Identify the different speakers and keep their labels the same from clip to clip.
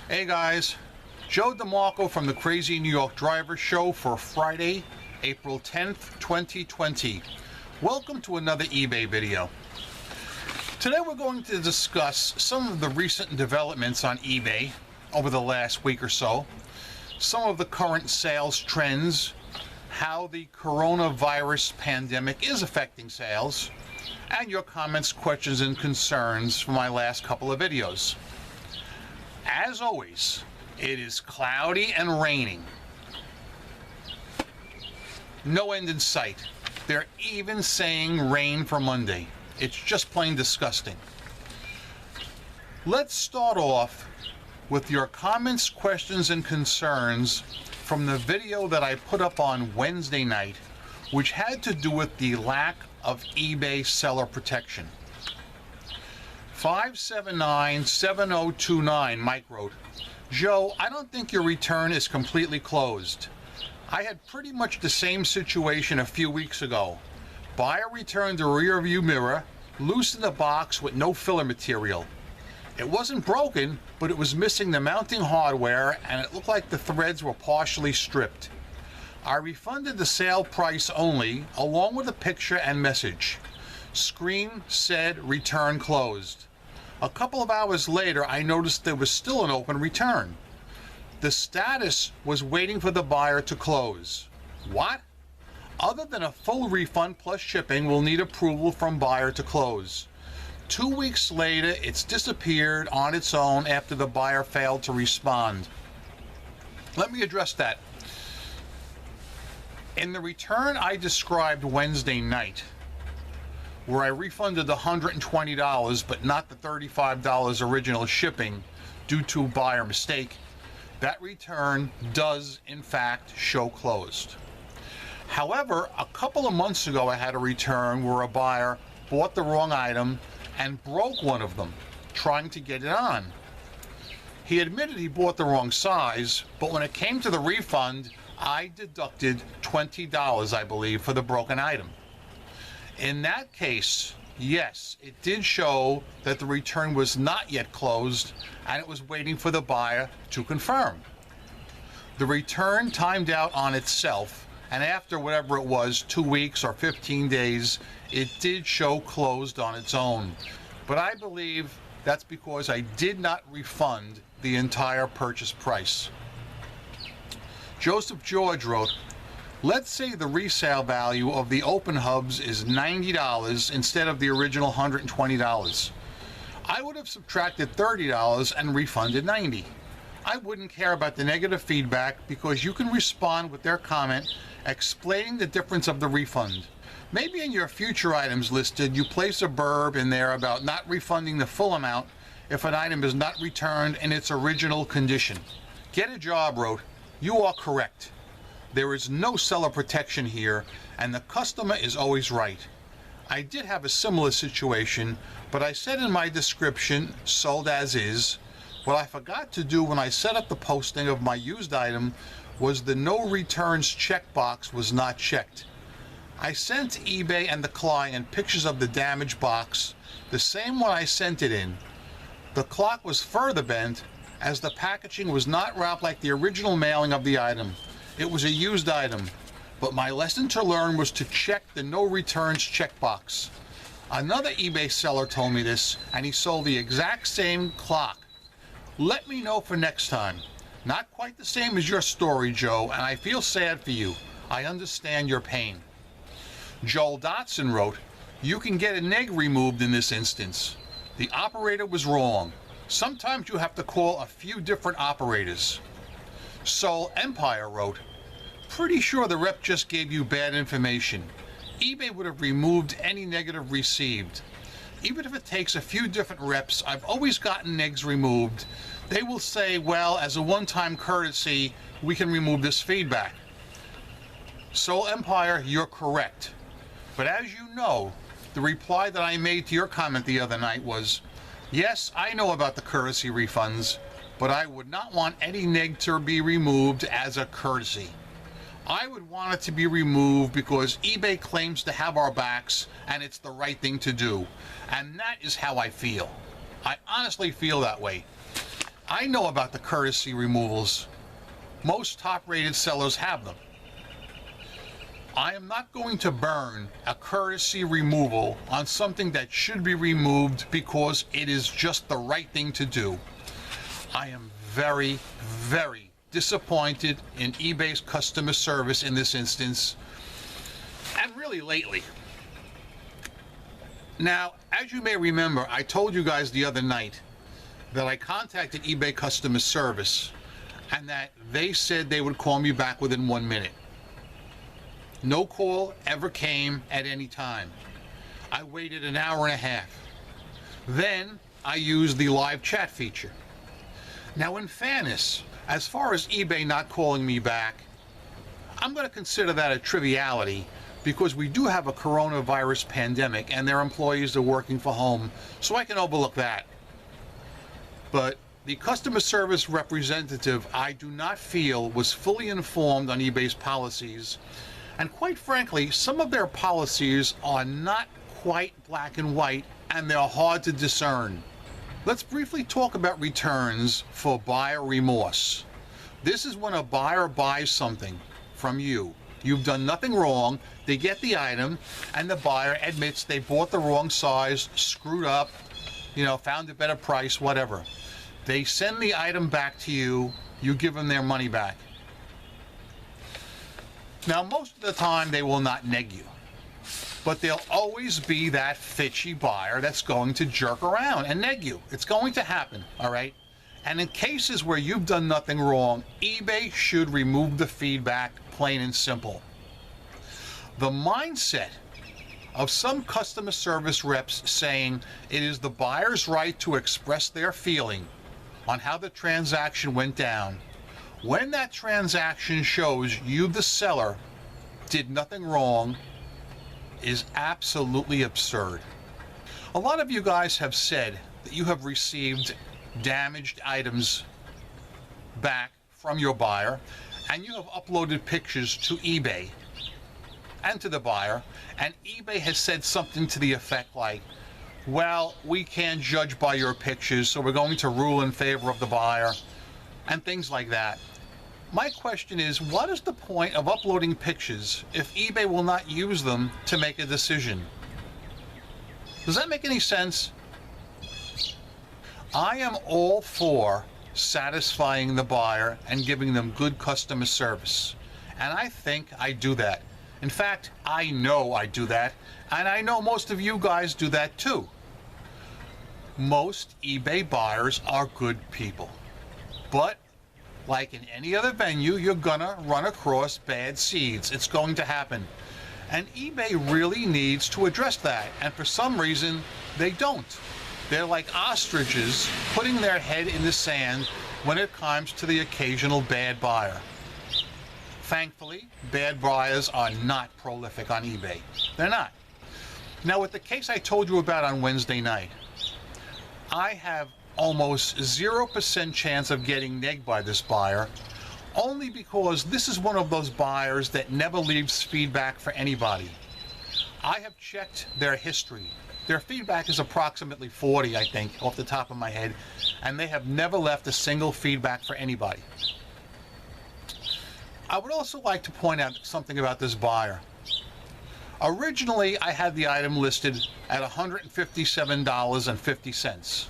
Speaker 1: Hey guys, Joe DeMarco from the Crazy New York Driver Show for Friday, April 10th, 2020. Welcome to another eBay video. Today we're going to discuss some of the recent developments on eBay over the last week or so, some of the current sales trends, how the coronavirus pandemic is affecting sales, and your comments, questions, and concerns from my last couple of videos. As always, it is cloudy and raining. No end in sight. They're even saying rain for Monday. It's just plain disgusting. Let's start off with your comments, questions, and concerns from the video that I put up on Wednesday night, which had to do with the lack of eBay seller protection. 5797029 Mike wrote, Joe, I don't think your return is completely closed. I had pretty much the same situation a few weeks ago. Buyer returned the rear view mirror, loose in the box with no filler material. It wasn't broken, but it was missing the mounting hardware and it looked like the threads were partially stripped. I refunded the sale price only, along with a picture and message. Screen said return closed. A couple of hours later, I noticed there was still an open return. The status was waiting for the buyer to close. What? Other than a full refund plus shipping, will need approval from buyer to close. 2 weeks later, it's disappeared on its own after the buyer failed to respond. Let me address that. In the return I described Wednesday night, where I refunded the $120 but not the $35 original shipping due to buyer mistake, that return does in fact show closed. However, a couple of months ago I had a return where a buyer bought the wrong item and broke one of them trying to get it on. He admitted he bought the wrong size, but when it came to the refund, I deducted $20, I believe, for the broken item. In that case, yes, it did show that the return was not yet closed and it was waiting for the buyer to confirm. The return timed out on itself, and after whatever it was, 2 weeks or 15 days, it did show closed on its own. But I believe that's because I did not refund the entire purchase price. Joseph George wrote, let's say the resale value of the open hubs is $90 instead of the original $120. I would have subtracted $30 and refunded $90. I wouldn't care about the negative feedback because you can respond with their comment explaining the difference of the refund. Maybe in your future items listed, you place a burb in there about not refunding the full amount if an item is not returned in its original condition. Get a job wrote, you are correct. There is no seller protection here, and the customer is always right. I did have a similar situation, but I said in my description, sold as is. What I forgot to do when I set up the posting of my used item was the no returns checkbox was not checked. I sent eBay and the client pictures of the damaged box, the same one I sent it in. The clock was further bent as the packaging was not wrapped like the original mailing of the item. It was a used item, but my lesson to learn was to check the no returns checkbox. Another eBay seller told me this, and he sold the exact same clock. Let me know for next time. Not quite the same as your story, Joe, and I feel sad for you. I understand your pain. Joel Dotson wrote, you can get a neg removed in this instance. The operator was wrong. Sometimes you have to call a few different operators. Soul Empire wrote, pretty sure the rep just gave you bad information. eBay would have removed any negative received. Even if it takes a few different reps, I've always gotten negs removed. They will say, well, as a one-time courtesy, we can remove this feedback. Soul Empire, you're correct. But as you know, the reply that I made to your comment the other night was, yes, I know about the courtesy refunds, but I would not want any neg to be removed as a courtesy. I would want it to be removed because eBay claims to have our backs and it's the right thing to do. And that is how I feel. I honestly feel that way. I know about the courtesy removals. Most top-rated sellers have them. I am not going to burn a courtesy removal on something that should be removed because it is just the right thing to do. I am very, very disappointed in eBay's customer service in this instance, and really lately. Now, as you may remember, I told you guys the other night that I contacted eBay customer service and that they said they would call me back within 1 minute. No call ever came at any time. I waited an hour and a half. Then I used the live chat feature. Now, in fairness, as far as eBay not calling me back, I'm going to consider that a triviality because we do have a coronavirus pandemic and their employees are working from home, so I can overlook that. But the customer service representative, I do not feel, was fully informed on eBay's policies. And quite frankly, some of their policies are not quite black and white, and they're hard to discern. Let's briefly talk about returns for buyer remorse. This is when a buyer buys something from you. You've done nothing wrong, they get the item, and the buyer admits they bought the wrong size, screwed up, found a better price, whatever. They send the item back to you, you give them their money back. Now, most of the time, they will not neg you. But there'll always be that fitchy buyer that's going to jerk around and neg you. It's going to happen, all right? And in cases where you've done nothing wrong, eBay should remove the feedback, plain and simple. The mindset of some customer service reps saying it is the buyer's right to express their feeling on how the transaction went down, when that transaction shows you, the seller, did nothing wrong, is absolutely absurd. A lot of you guys have said that you have received damaged items back from your buyer, and you have uploaded pictures to eBay and to the buyer, and eBay has said something to the effect like, well, we can't judge by your pictures, so we're going to rule in favor of the buyer, and things like that. My question is, what is the point of uploading pictures if eBay will not use them to make a decision? Does that make any sense? I am all for satisfying the buyer and giving them good customer service. And I think I do that. In fact, I know I do that. And I know most of you guys do that too. Most eBay buyers are good people. But like in any other venue, you're gonna run across bad seeds. It's going to happen. And eBay really needs to address that. And for some reason, they don't. They're like ostriches putting their head in the sand when it comes to the occasional bad buyer. Thankfully, bad buyers are not prolific on eBay. They're not. Now, with the case I told you about on Wednesday night, I have almost 0% chance of getting negged by this buyer, only because this is one of those buyers that never leaves feedback for anybody. I have checked their history. Their feedback is approximately 40, I think, off the top of my head, and they have never left a single feedback for anybody. I would also like to point out something about this buyer. Originally, I had the item listed at $157.50.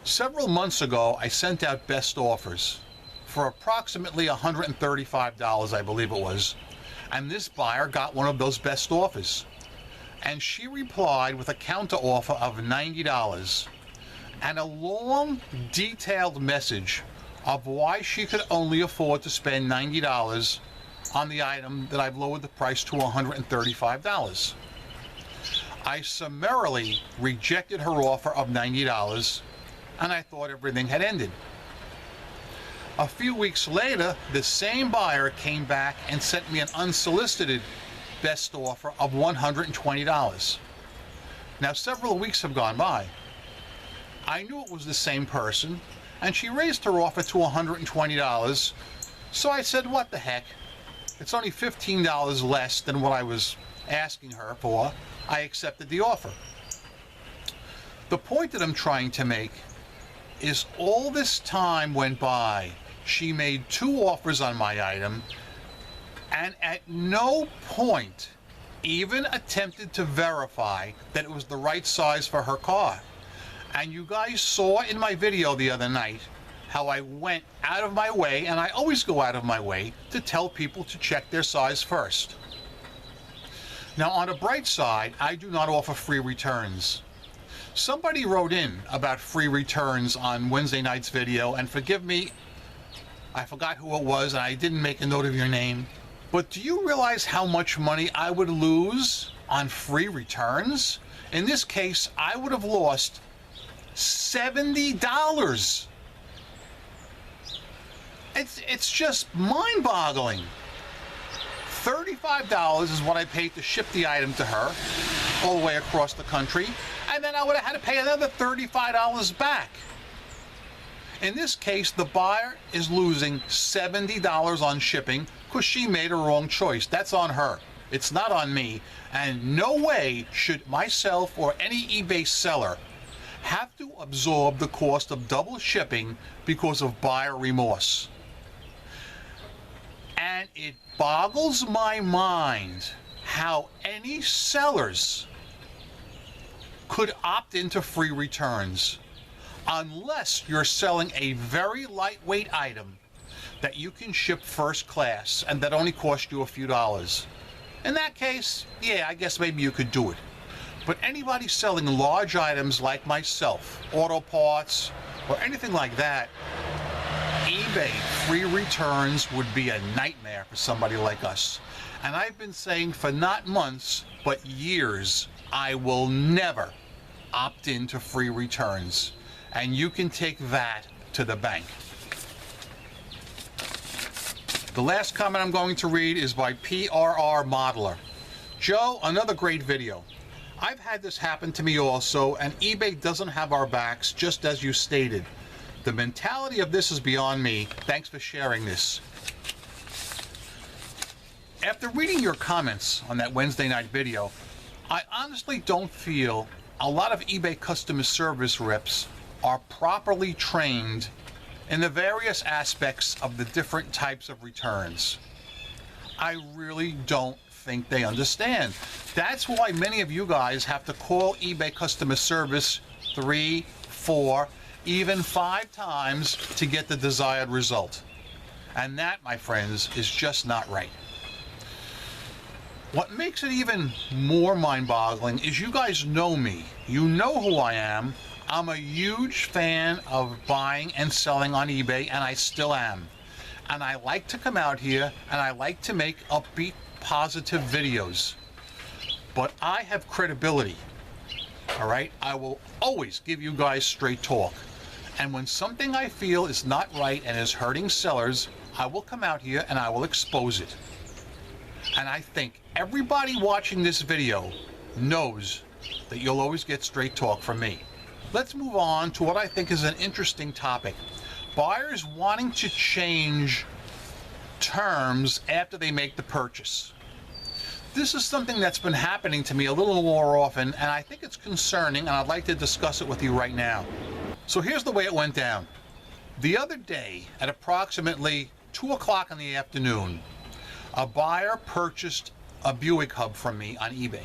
Speaker 1: Several months ago, I sent out best offers for approximately $135, I believe it was, and this buyer got one of those best offers. And she replied with a counter offer of $90 and a long, detailed message of why she could only afford to spend $90 on the item that I've lowered the price to $135. I summarily rejected her offer of $90, and I thought everything had ended. A few weeks later, the same buyer came back and sent me an unsolicited best offer of $120. Now, several weeks have gone by. I knew it was the same person, and she raised her offer to $120, So I said, what the heck? It's only $15 less than what I was asking her for. I accepted the offer. The point that I'm trying to make is all this time went by. She made 2 offers on my item and at no point even attempted to verify that it was the right size for her car. And you guys saw in my video the other night how I went out of my way, and I always go out of my way, to tell people to check their size first. Now, on the bright side, I do not offer free returns. Somebody wrote in about free returns on Wednesday night's video, and forgive me, I forgot who it was, and I didn't make a note of your name. But do you realize how much money I would lose on free returns? In this case, I would have lost $70. It's just mind-boggling. $35 is what I paid to ship the item to her all the way across the country, and then I would have had to pay another $35 back. In this case, the buyer is losing $70 on shipping because she made a wrong choice. That's on her. It's not on me. And no way should myself or any eBay seller have to absorb the cost of double shipping because of buyer remorse. And it boggles my mind how any sellers could opt into free returns unless you're selling a very lightweight item that you can ship first class and that only cost you a few dollars. In that case, yeah, I guess maybe you could do it. But anybody selling large items like myself, auto parts, or anything like that, eBay free returns would be a nightmare for somebody like us. And I've been saying for not months, but years, I will never opt into free returns. And you can take that to the bank. The last comment I'm going to read is by PRR Modeler. Joe, another great video. I've had this happen to me also, and eBay doesn't have our backs, just as you stated. The mentality of this is beyond me. Thanks for sharing this. After reading your comments on that Wednesday night video, I honestly don't feel a lot of eBay customer service reps are properly trained in the various aspects of the different types of returns. I really don't think they understand. That's why many of you guys have to call eBay customer service 3, 4, even 5 times to get the desired result. And that, my friends, is just not right. What makes it even more mind-boggling is you guys know me. You know who I am. I'm a huge fan of buying and selling on eBay, and I still am. And I like to come out here, and I like to make upbeat, positive videos. But I have credibility, all right? I will always give you guys straight talk. And when something I feel is not right and is hurting sellers, I will come out here and I will expose it. And I think everybody watching this video knows that you'll always get straight talk from me. Let's move on to what I think is an interesting topic. Buyers wanting to change terms after they make the purchase. This is something that's been happening to me a little more often, and I think it's concerning, and I'd like to discuss it with you right now. So here's the way it went down. The other day, at approximately 2 o'clock in the afternoon, a buyer purchased a Buick hub from me on eBay.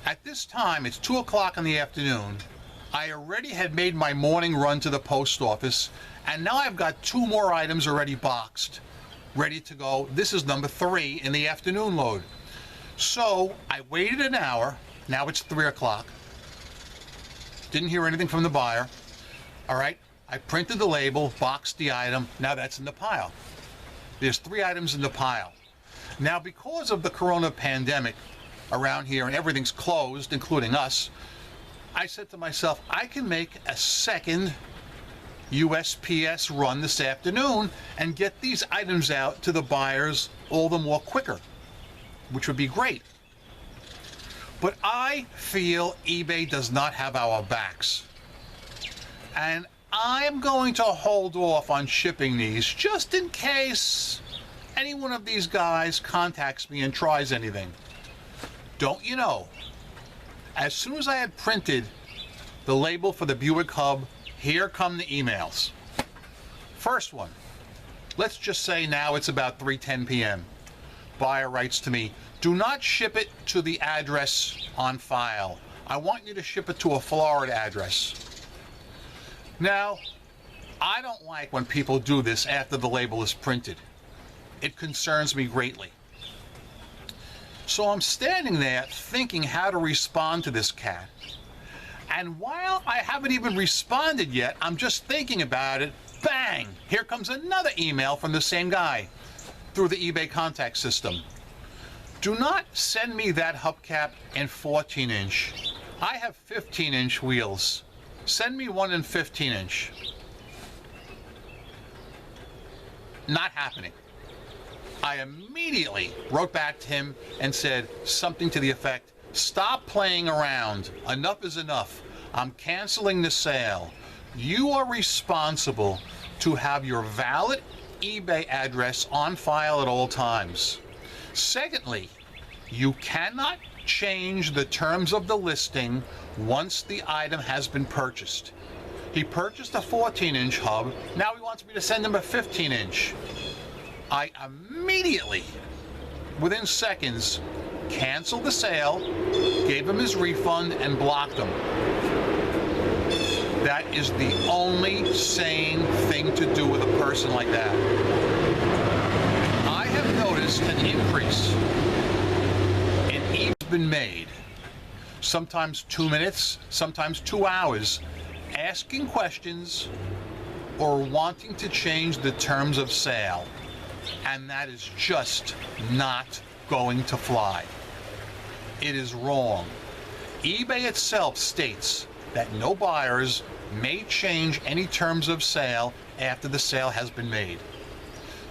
Speaker 1: At this time, it's 2 o'clock in the afternoon. I already had made my morning run to the post office, and now I've got 2 more items already boxed, ready to go. This is number 3 in the afternoon load. So I waited an hour. Now it's 3 o'clock. Didn't hear anything from the buyer. All right, I printed the label, boxed the item. Now that's in the pile. There's 3 items in the pile. Now, because of the corona pandemic around here and everything's closed, including us, I said to myself, I can make a second USPS run this afternoon and get these items out to the buyers all the more quicker, which would be great. But I feel eBay does not have our backs. And I'm going to hold off on shipping these just in case any one of these guys contacts me and tries anything. Don't you know, as soon as I had printed the label for the Buick hub, here come the emails. First one, let's just say now it's about 3:10 p.m. Buyer writes to me, do not ship it to the address on file. I want you to ship it to a Florida address. Now, I don't like when people do this after the label is printed. It concerns me greatly. So I'm standing there thinking how to respond to this cat. And while I haven't even responded yet, I'm just thinking about it. Bang! Here comes another email from the same guy through the eBay contact system. Do not send me that hubcap in 14-inch. I have 15-inch wheels. Send me one in 15-inch. Not happening. I immediately wrote back to him and said something to the effect, stop playing around. Enough is enough. I'm canceling the sale. You are responsible to have your valid eBay address on file at all times. Secondly, you cannot change the terms of the listing once the item has been purchased. He purchased a 14-inch hub. Now he wants me to send him a 15-inch. I immediately, within seconds, canceled the sale, gave him his refund, and blocked him. That is the only sane thing to do with a person like that. I have noticed an increase in eBay been made. Sometimes 2 minutes, sometimes 2 hours, asking questions or wanting to change the terms of sale. And that is just not going to fly. It is wrong. eBay itself states that no buyers may change any terms of sale after the sale has been made.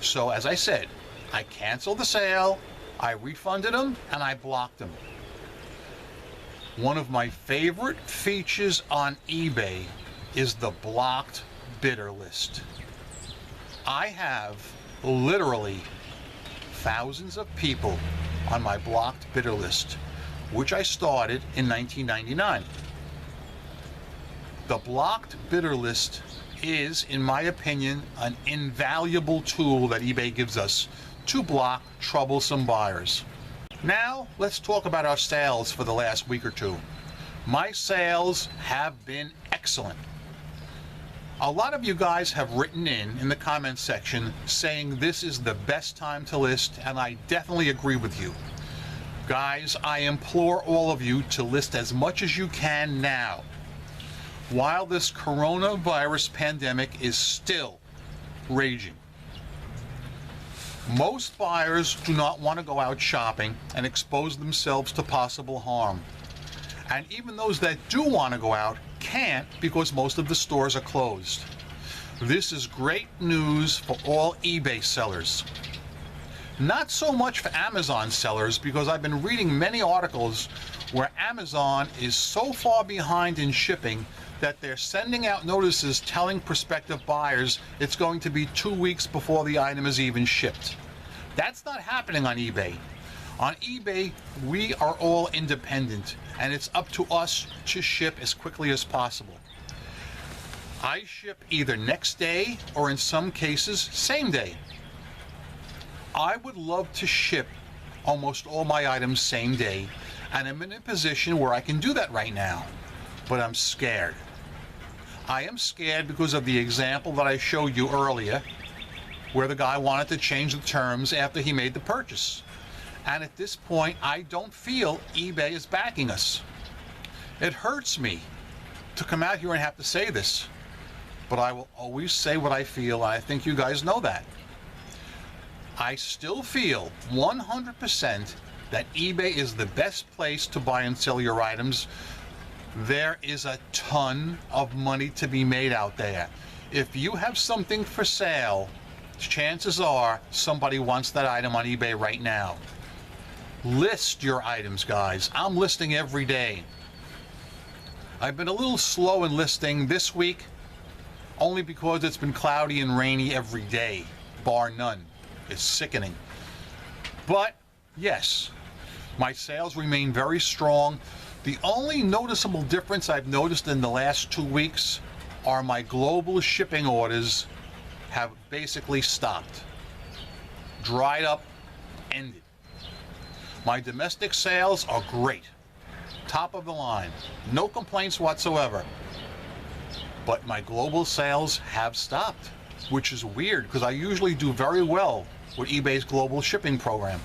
Speaker 1: So as I said, I canceled the sale, I refunded them, and I blocked them. One of my favorite features on eBay is the blocked bidder list. I have literally thousands of people on my blocked bidder list, which I started in 1999. The blocked bidder list is, in my opinion, an invaluable tool that eBay gives us to block troublesome buyers. Now, let's talk about our sales for the last week or two. My sales have been excellent. A lot of you guys have written in the comments section saying this is the best time to list, and I definitely agree with you. Guys, I implore all of you to list as much as you can now, while this coronavirus pandemic is still raging. Most buyers do not want to go out shopping and expose themselves to possible harm. And even those that do want to go out can't because most of the stores are closed. This is great news for all eBay sellers. Not so much for Amazon sellers, because I've been reading many articles where Amazon is so far behind in shipping that they're sending out notices telling prospective buyers it's going to be 2 weeks before the item is even shipped. That's not happening on eBay. On eBay, we are all independent, and it's up to us to ship as quickly as possible. I ship either next day or, in some cases, same day. I would love to ship almost all my items same day, and I'm in a position where I can do that right now, but I'm scared. I am scared because of the example that I showed you earlier, where the guy wanted to change the terms after he made the purchase. And at this point, I don't feel eBay is backing us. It hurts me to come out here and have to say this, but I will always say what I feel, and I think you guys know that. I still feel 100% that eBay is the best place to buy and sell your items. There is a ton of money to be made out there. If you have something for sale, chances are somebody wants that item on eBay right now. List your items, guys. I'm listing every day. I've been a little slow in listing this week. only because it's been cloudy and rainy every day, bar none. It's sickening. But yes, my sales remain very strong. The only noticeable difference I've noticed in the last 2 weeks are my global shipping orders have basically stopped, dried up, ended. My domestic sales are great, top of the line, no complaints whatsoever. But my global sales have stopped, which is weird because I usually do very well with eBay's global shipping program.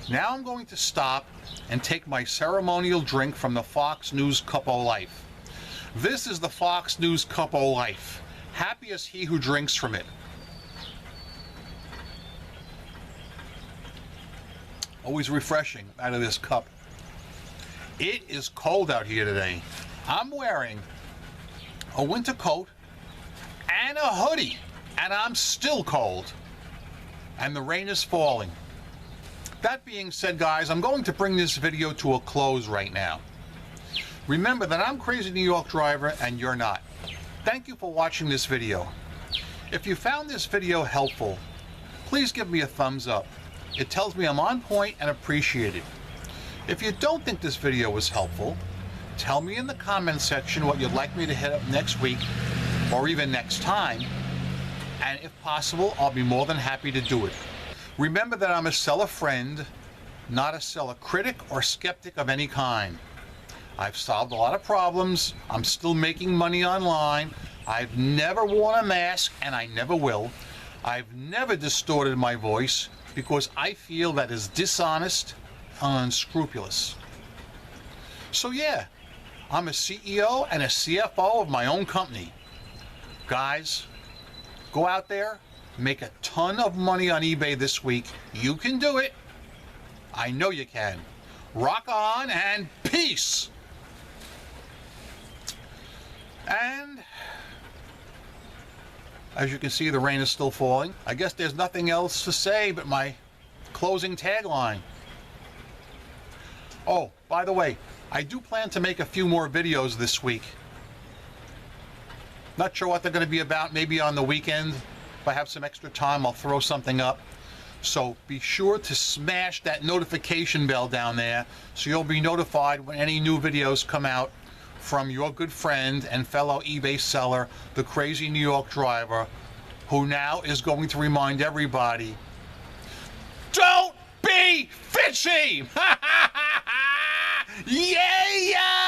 Speaker 1: Now I'm going to stop and take my ceremonial drink from the Fox News Cup o' Life. This is the Fox News Cup o' Life. Happy is he who drinks from it. Always refreshing out of this cup. It is cold out here today. I'm wearing a winter coat and a hoodie, and I'm still cold. And the rain is falling. That being said, guys, I'm going to bring this video to a close right now. Remember that I'm Crazy New York Driver and you're not. Thank you for watching this video. If you found this video helpful, please give me a thumbs up. It tells me I'm on point and appreciated. If you don't think this video was helpful, tell me in the comment section what you'd like me to hit up next week or even next time, and if possible, I'll be more than happy to do it. Remember that I'm a seller friend, not a seller critic or skeptic of any kind. I've solved a lot of problems. I'm still making money online. I've never worn a mask, and I never will. I've never distorted my voice because I feel that is dishonest and unscrupulous. So yeah, I'm a CEO and a CFO of my own company. Guys, go out there, make a ton of money on eBay this week. You can do it. I know you can. Rock on and peace. And as you can see, the rain is still falling. I guess there's nothing else to say but my closing tagline. Oh, by the way, I do plan to make a few more videos this week. Not sure what they're going to be about. Maybe on the weekend. If I have some extra time, I'll throw something up. So be sure to smash that notification bell down there so you'll be notified when any new videos come out from your good friend and fellow eBay seller, the Crazy New York Driver, who now is going to remind everybody, don't be fishy! Yeah!